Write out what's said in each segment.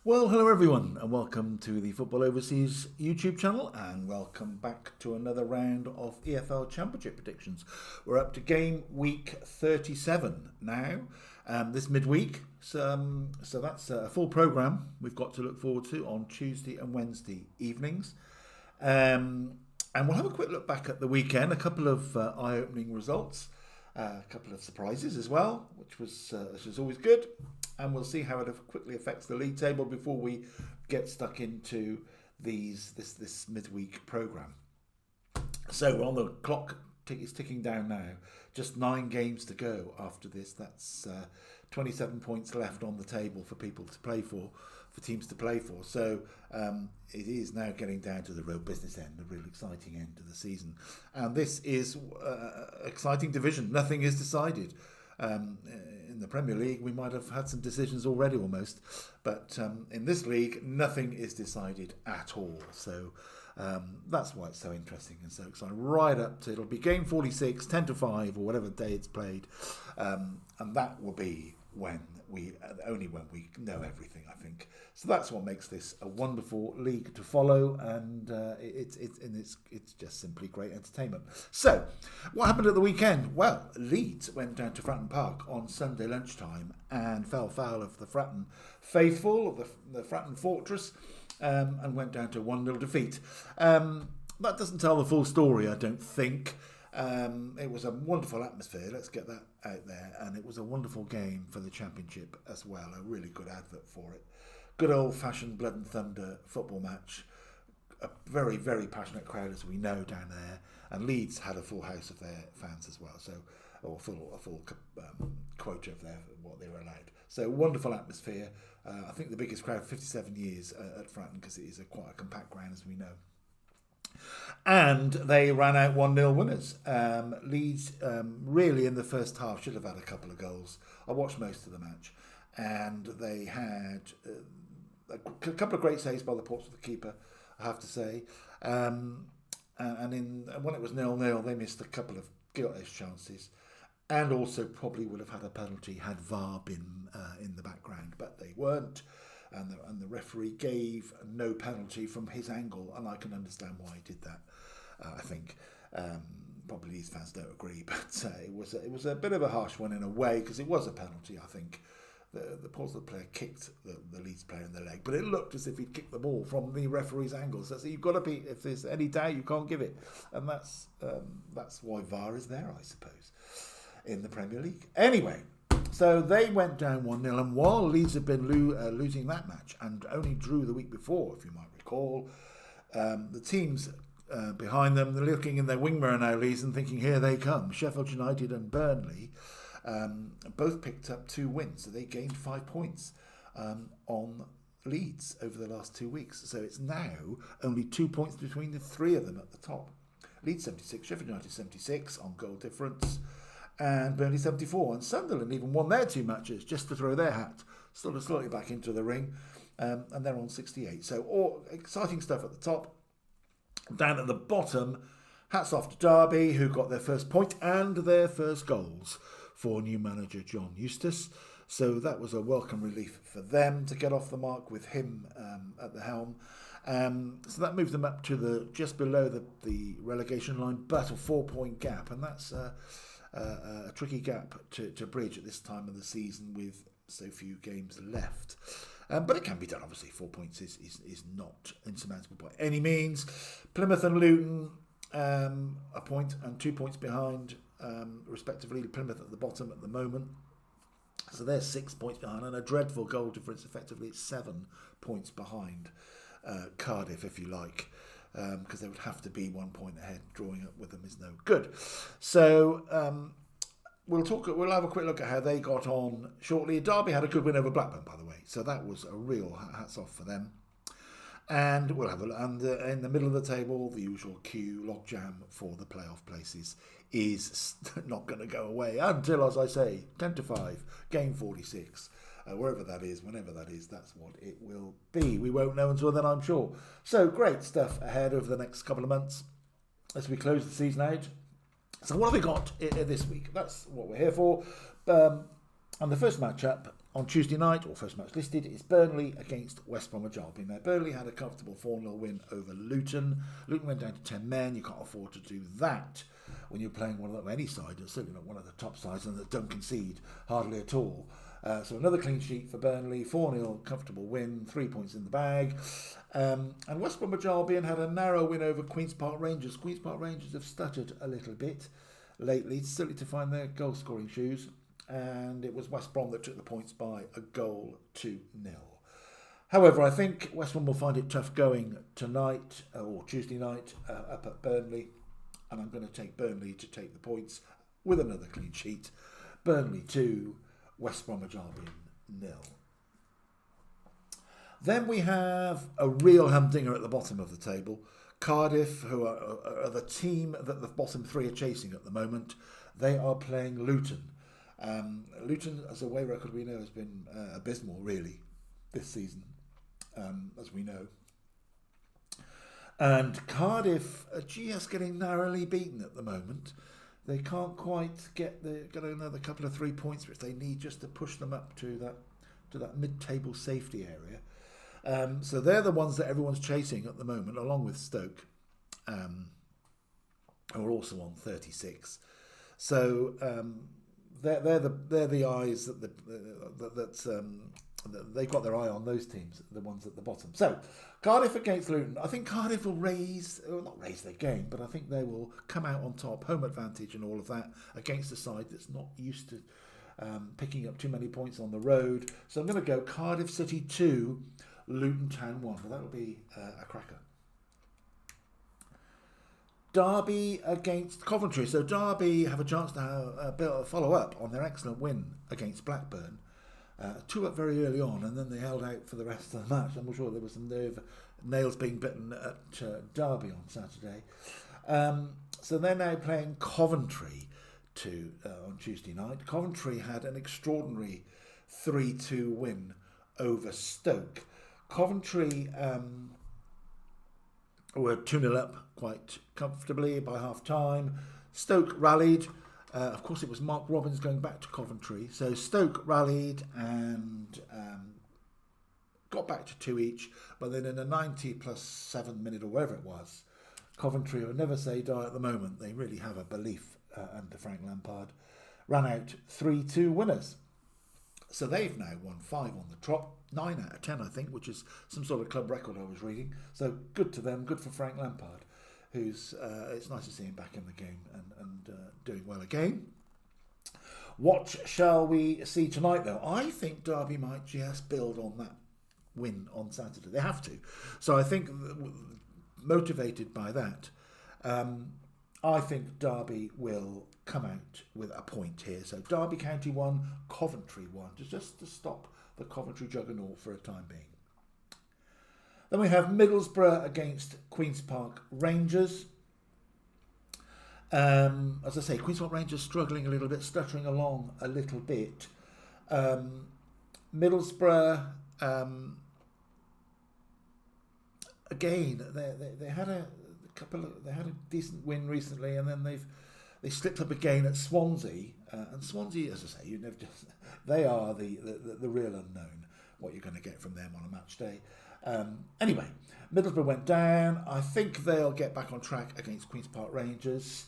Well, hello everyone, and welcome to the Football Overseas YouTube channel, and welcome back to another round of EFL Championship predictions. We're up to game week 37 now, this midweek, so that's a full programme we've got to look forward to on Tuesday and Wednesday evenings. And we'll have a quick look back at the weekend, a couple of eye-opening results, a couple of surprises as well, which was always good. And we'll see how it quickly affects the league table before we get stuck into this midweek programme. So we're on the clock, is ticking down now. Just 9 games to go after this. That's 27 points left on the table for people to play for teams to play for. So it is now getting down to the real business end, the real exciting end of the season. And this is exciting division. Nothing is decided. In the Premier League, we might have had some decisions already almost, but in this league, nothing is decided at all. So that's why it's so interesting and so exciting. Right up to, it'll be game 46, 10 to 5, or whatever day it's played, and that will be only when we know everything, I think. So that's what makes this a wonderful league to follow, and it's just simply great entertainment. So, what happened at the weekend? Well, Leeds went down to Fratton Park on Sunday lunchtime and fell foul of the Fratton faithful, of the Fratton Fortress, and went down to 1-0 defeat. That doesn't tell the full story, I don't think. It was a wonderful atmosphere, let's get that out there, and it was a wonderful game for the Championship as well, a really good advert for it. Good old-fashioned blood and thunder football match, a very, very passionate crowd, as we know, down there, and Leeds had a full house of their fans as well, so a full quota of what they were allowed. So wonderful atmosphere. I think the biggest crowd, 57 years at Fratton, because it is quite a compact ground, as we know. And they ran out 1-0 winners. Leeds really in the first half should have had a couple of goals. I watched most of the match, and they had a couple of great saves by the Portsmouth keeper, I have to say. And when it was 0-0, they missed a couple of gilt-edged chances, and also probably would have had a penalty had VAR been in the background, but they weren't. And the referee gave no penalty from his angle, and I can understand why he did that. I think probably these fans don't agree, but it was a bit of a harsh one in a way, because it was a penalty. I think the Portsmouth player kicked the Leeds player in the leg, but it looked as if he'd kicked the ball from the referee's angle. So you've got to be, if there's any doubt, you can't give it, and that's why VAR is there, I suppose, in the Premier League. Anyway. So they went down 1-0, and while Leeds have been losing that match and only drew the week before, if you might recall, the teams behind them, they're looking in their wing mirror now, Leeds, and thinking, here they come. Sheffield United and Burnley both picked up 2 wins, so they gained 5 points on Leeds over the last 2 weeks. So it's now only 2 points between the 3 of them at the top. Leeds 76, Sheffield United 76 on goal difference, and Burnley 74, and Sunderland even won their 2 matches just to throw their hat slightly back into the ring, and they're on 68. So all exciting stuff at the top. Down at the bottom, hats off to Derby, who got their first point and their first goals for new manager John Eustace. So that was a welcome relief for them to get off the mark with him at the helm. So that moved them up to just below the relegation line, but a 4-point gap, and that's a tricky gap to bridge at this time of the season with so few games left. But it can be done, obviously. 4 points is not insurmountable by any means. Plymouth and Luton, a point and 2 points behind, respectively. Plymouth at the bottom at the moment. So they're 6 points behind, and a dreadful goal difference. Effectively, it's 7 points behind Cardiff, if you like. Because there would have to be 1 point ahead. Drawing up with them is no good. So we'll have a quick look at how they got on shortly. Derby had a good win over Blackburn, by the way, so that was a real hats off for them. And we'll have in the middle of the table, the usual queue logjam for the playoff places is not going to go away until, as I say, 10 to 5, game 46. Wherever that is, whenever that is, that's what it will be. We won't know until then, I'm sure. So great stuff ahead over the next couple of months as we close the season out. So what have we got this week? That's what we're here for. And the first matchup On Tuesday night, or first match listed, is Burnley against West Bromwich Albion. Now, Burnley had a comfortable 4-0 win over Luton. Luton went down to 10 men. You can't afford to do that when you're playing one of any side, and certainly not one of the top sides, and that don't concede hardly at all. So another clean sheet for Burnley, 4-0 comfortable win, 3 points in the bag. And West Bromwich Albion had a narrow win over Queen's Park Rangers. Queen's Park Rangers have stuttered a little bit lately, certainly to find their goal-scoring shoes. And it was West Brom that took the points by a goal to 0. However, I think West Brom will find it tough going tonight, or Tuesday night, up at Burnley. And I'm going to take Burnley to take the points with another clean sheet. Burnley 2, West Bromwich Albion 0. Then we have a real humdinger at the bottom of the table. Cardiff, who are the team that the bottom three are chasing at the moment. They are playing Luton. Luton, as a away record we know, has been abysmal, really, this season, as we know. And Cardiff are just getting narrowly beaten at the moment. They can't quite get another couple of 3 points, which they need just to push them up to that mid-table safety area. So they're the ones that everyone's chasing at the moment, along with Stoke, who are also on 36. So they're the eyes that they've got their eye on, those teams, the ones at the bottom. So Cardiff against Luton. I think Cardiff will not raise their game, but I think they will come out on top, home advantage and all of that, against a side that's not used to picking up too many points on the road. So I'm going to go Cardiff City 2, Luton Town 1. But that'll be a cracker. Derby against Coventry. So Derby have a chance to have a follow-up on their excellent win against Blackburn. 2 up very early on, and then they held out for the rest of the match. I'm sure there was some nails being bitten at Derby on Saturday. So they're now playing Coventry on Tuesday night. Coventry had an extraordinary 3-2 win over Stoke. Coventry were 2-0 up quite comfortably by half-time. Stoke rallied. Of course, it was Mark Robbins going back to Coventry. So Stoke rallied and got back to 2 each. But then in a 90+7 minute or whatever it was, Coventry, who never say die at the moment, they really have a belief under Frank Lampard, ran out 3-2 winners. So they've now won 5 on the trot, 9 out of 10, I think, which is some sort of club record I was reading. So good to them, good for Frank Lampard, who's it's nice to see him back in the game and doing well again. What shall we see tonight, though? I think Derby might just build on that win on Saturday. They have to. So I think, motivated by that, I think Derby will come out with a point here. So Derby County 1, Coventry 1, just to stop the Coventry juggernaut for a time being. Then we have Middlesbrough against Queen's Park Rangers. As I say, Queen's Park Rangers struggling a little bit, stuttering along a little bit. Middlesbrough, again, they had a decent win recently, and then they slipped up again at Swansea. And Swansea, as I say, they are the real unknown. What you're going to get from them on a match day. Anyway, Middlesbrough went down. I think they'll get back on track against Queen's Park Rangers.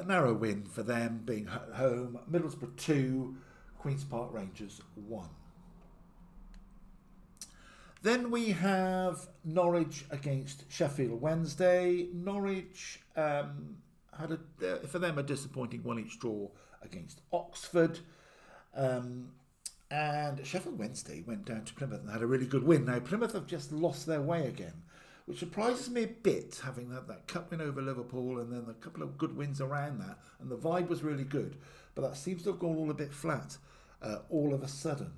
Narrow win for them, being home. Middlesbrough 2, Queen's Park Rangers 1. Then we have Norwich against Sheffield Wednesday. Norwich had for them a disappointing 1-1 draw against Oxford. And Sheffield Wednesday went down to Plymouth and had a really good win. Now, Plymouth have just lost their way again, which surprises me a bit, having had that cup win over Liverpool and then a couple of good wins around that. And the vibe was really good. But that seems to have gone all a bit flat all of a sudden.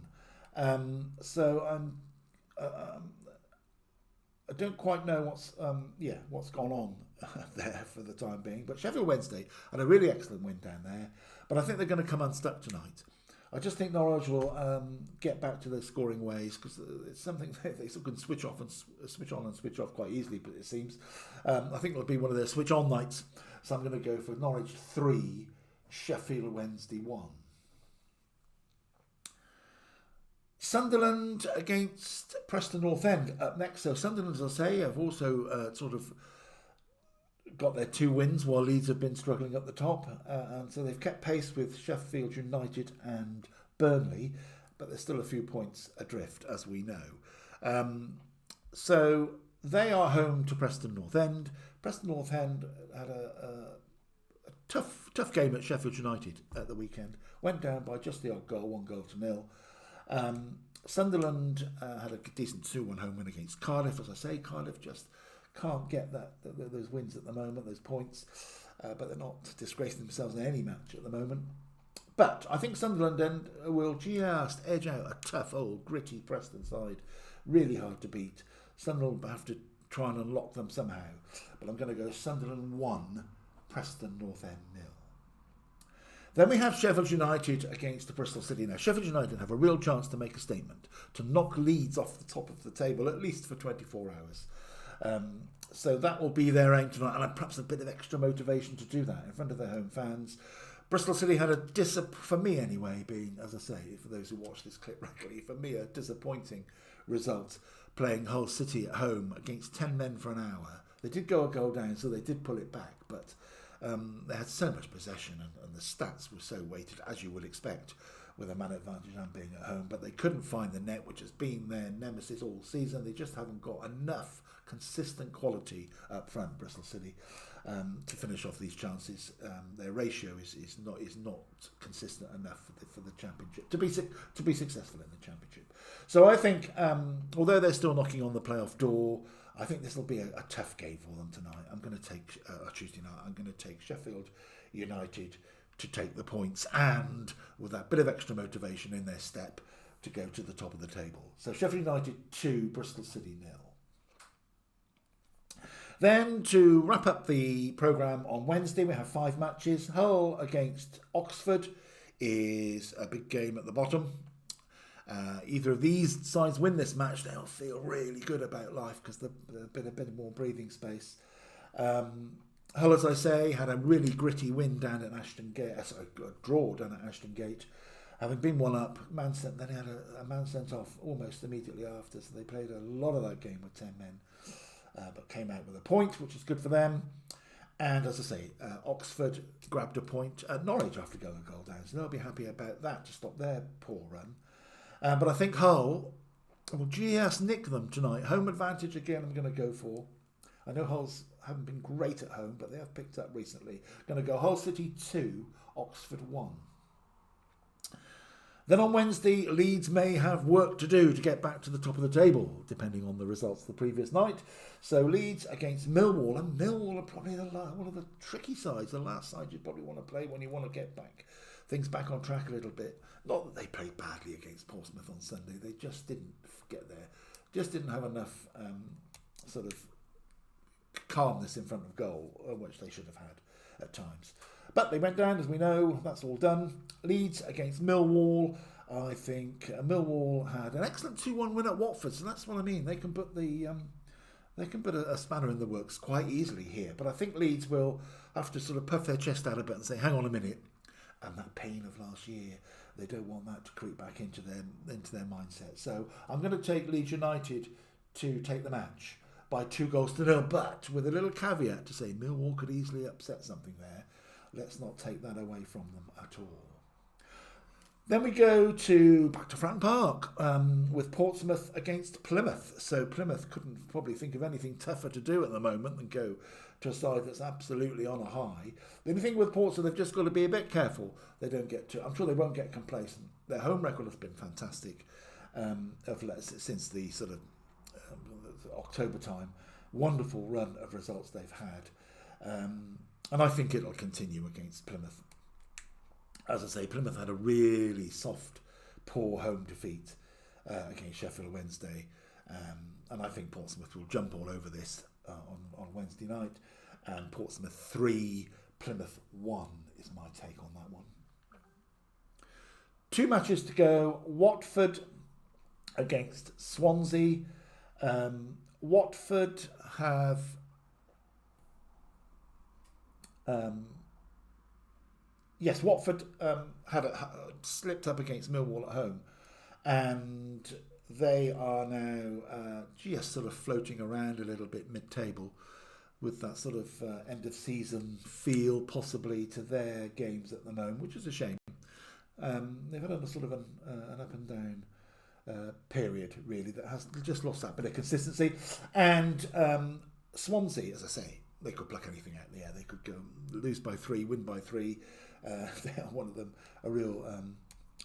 I don't quite know what's gone on there for the time being. But Sheffield Wednesday had a really excellent win down there. But I think they're going to come unstuck tonight. I just think Norwich will get back to their scoring ways, because it's something they sort of can switch on and switch off quite easily, but it seems. I think it'll be one of their switch on nights. So I'm going to go for Norwich 3, Sheffield Wednesday 1. Sunderland against Preston North End up next. So Sunderland, as I say, have also sort of got their 2 wins while Leeds have been struggling at the top. And so they've kept pace with Sheffield United and Burnley, but there's still a few points adrift, as we know. So they are home to Preston North End. Preston North End had a tough game at Sheffield United at the weekend. Went down by just the odd goal, 1-0. Sunderland had a decent 2-1 home win against Cardiff. As I say, Cardiff just can't get those wins at the moment, those points, but they're not disgracing themselves in any match at the moment. But I think Sunderland will just edge out a tough, old, gritty Preston side. Really hard to beat. Sunderland will have to try and unlock them somehow. But I'm going to go Sunderland 1, Preston North End 0. Then we have Sheffield United against Bristol City. Now, Sheffield United have a real chance to make a statement, to knock Leeds off the top of the table, at least for 24 hours. So that will be their aim tonight, and perhaps a bit of extra motivation to do that in front of their home fans. Bristol City had for me anyway, being, as I say, for those who watch this clip regularly, for me a disappointing result, playing Hull City at home against 10 men for an hour. They did go a goal down, so they did pull it back, but they had so much possession, and the stats were so weighted, as you would expect, with a man advantage and being at home, but they couldn't find the net, which has been their nemesis all season. They just haven't got enough consistent quality up front, Bristol City, to finish off these chances. Their ratio is not consistent enough for the championship to be successful in the championship. So I think, although they're still knocking on the playoff door, I think this will be a tough game for them tonight. I'm going to take Tuesday night. I'm going to take Sheffield United to take the points, and with that bit of extra motivation in their step, to go to the top of the table. So Sheffield United 2, Bristol City 0. Then to wrap up the programme on Wednesday, we have 5 matches. Hull against Oxford is a big game at the bottom. Either of these sides win this match, they'll feel really good about life because there's a bit more breathing space. Hull, as I say, had a really gritty win down at Ashton Gate, a draw down at Ashton Gate, having been 1-up. Then they had a man sent off almost immediately after, so they played a lot of that game with 10 men, but came out with a point, which is good for them. And as I say, Oxford grabbed a point at Norwich after going a goal down, so they'll be happy about that to stop their poor run. But I think Hull will just nick them tonight. Home advantage again, I'm going to go for. I know Hull's haven't been great at home, but they have picked up recently. Going to go Hull City 2, Oxford 1. Then on Wednesday, Leeds may have work to do to get back to the top of the table, depending on the results of the previous night. So Leeds against Millwall, and Millwall are probably one of the tricky sides, the last side you probably want to play when you want to get things back on track a little bit. Not that they played badly against Portsmouth on Sunday, they just didn't get there, just didn't have enough sort of calmness in front of goal, which they should have had at times. But they went down, as we know. That's all done. Leeds against Millwall. I think Millwall had an excellent 2-1 win at Watford, so that's what I mean. They can put a spanner in the works quite easily here. But I think Leeds will have to sort of puff their chest out a bit and say, "Hang on a minute," and that pain of last year, they don't want that to creep back into their mindset. So I'm going to take Leeds United to take the match by 2-0, but with a little caveat to say Millwall could easily upset something there. Let's not take that away from them at all. Then we go back to Fratton Park with Portsmouth against Plymouth. So Plymouth couldn't probably think of anything tougher to do at the moment than go to a side that's absolutely on a high. The only thing with Portsmouth, they've just got to be a bit careful. They don't get I'm sure they won't get complacent. Their home record has been fantastic since the sort of October time. Wonderful run of results they've had. And I think it'll continue against Plymouth. As I say, Plymouth had a really soft, poor home defeat against Sheffield Wednesday. And I think Portsmouth will jump all over this on Wednesday night. And Portsmouth 3, Plymouth 1 is my take on that one. 2 matches to go. Watford against Swansea. Watford have... Watford had slipped up against Millwall at home, and they are now just sort of floating around a little bit mid-table, with that sort of end of season feel possibly to their games at the moment, which is a shame. They've had a sort of an up and down period, really, that has just lost that bit of consistency. And Swansea, as I say, they could pluck anything out in the air. They could go lose by 3, win by 3. They are one of them, a real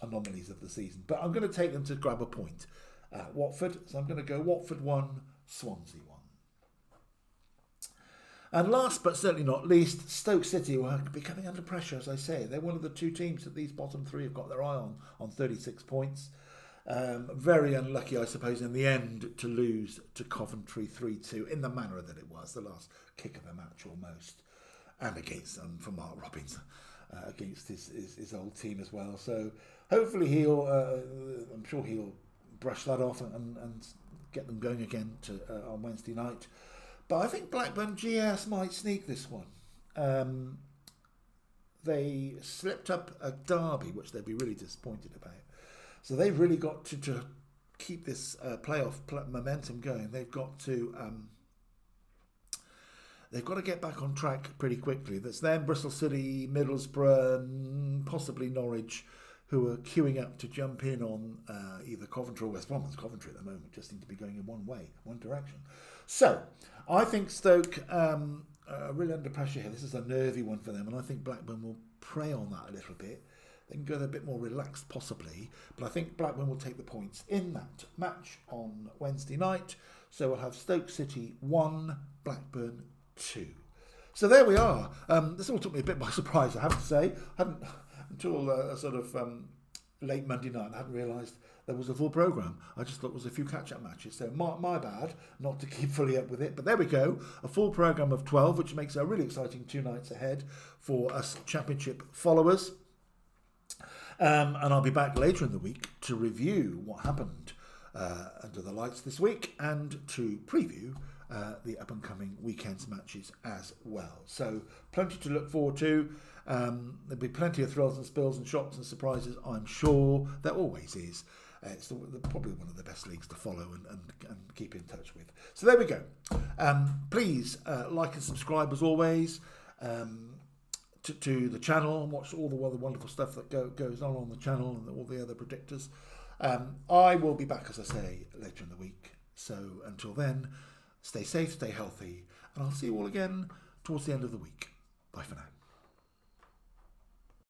anomalies of the season. But I'm going to take them to grab a point at Watford. So I'm going to go Watford 1, Swansea 1. And last but certainly not least, Stoke City were becoming under pressure, as I say. They're one of the 2 teams that these bottom 3 have got their eye on 36 points. Very unlucky, I suppose, in the end to lose to Coventry 3-2 in the manner that it was, the last kick of the match almost. And against for Mark Robbins, against his old team as well. So hopefully I'm sure he'll brush that off and get them going again on Wednesday night. But I think Blackburn GS might sneak this one. They slipped up a derby, which they'd be really disappointed about. So they've really got to keep this playoff momentum going. They've got to get back on track pretty quickly. That's them, Bristol City, Middlesbrough, and possibly Norwich, who are queuing up to jump in on either Coventry or West Brom. Coventry at the moment just seem to be going in one direction. So I think Stoke are really under pressure here. This is a nervy one for them, and I think Blackburn will prey on that a little bit. They can go a bit more relaxed possibly, but I think Blackburn will take the points in that match on Wednesday night. So we'll have Stoke City 1, Blackburn 2. So there we are. This all took me a bit by surprise, I have to say. I hadn't until sort of late Monday night. I hadn't realised there was a full programme. I just thought it was a few catch-up matches. So my bad, not to keep fully up with it. But there we go. A full programme of 12, which makes a really exciting 2 nights ahead for us Championship followers. And I'll be back later in the week to review what happened under the lights this week and to preview the up-and-coming weekend's matches as well. So plenty to look forward to. There'll be plenty of thrills and spills and shocks and surprises, I'm sure. There always is. It's probably one of the best leagues to follow and keep in touch with. So there we go. Please like and subscribe as always to the channel and watch all the wonderful stuff that goes on the channel and all the other predictors. I will be back, as I say, later in the week. So until then, stay safe, stay healthy, and I'll see you all again towards the end of the week. Bye for now.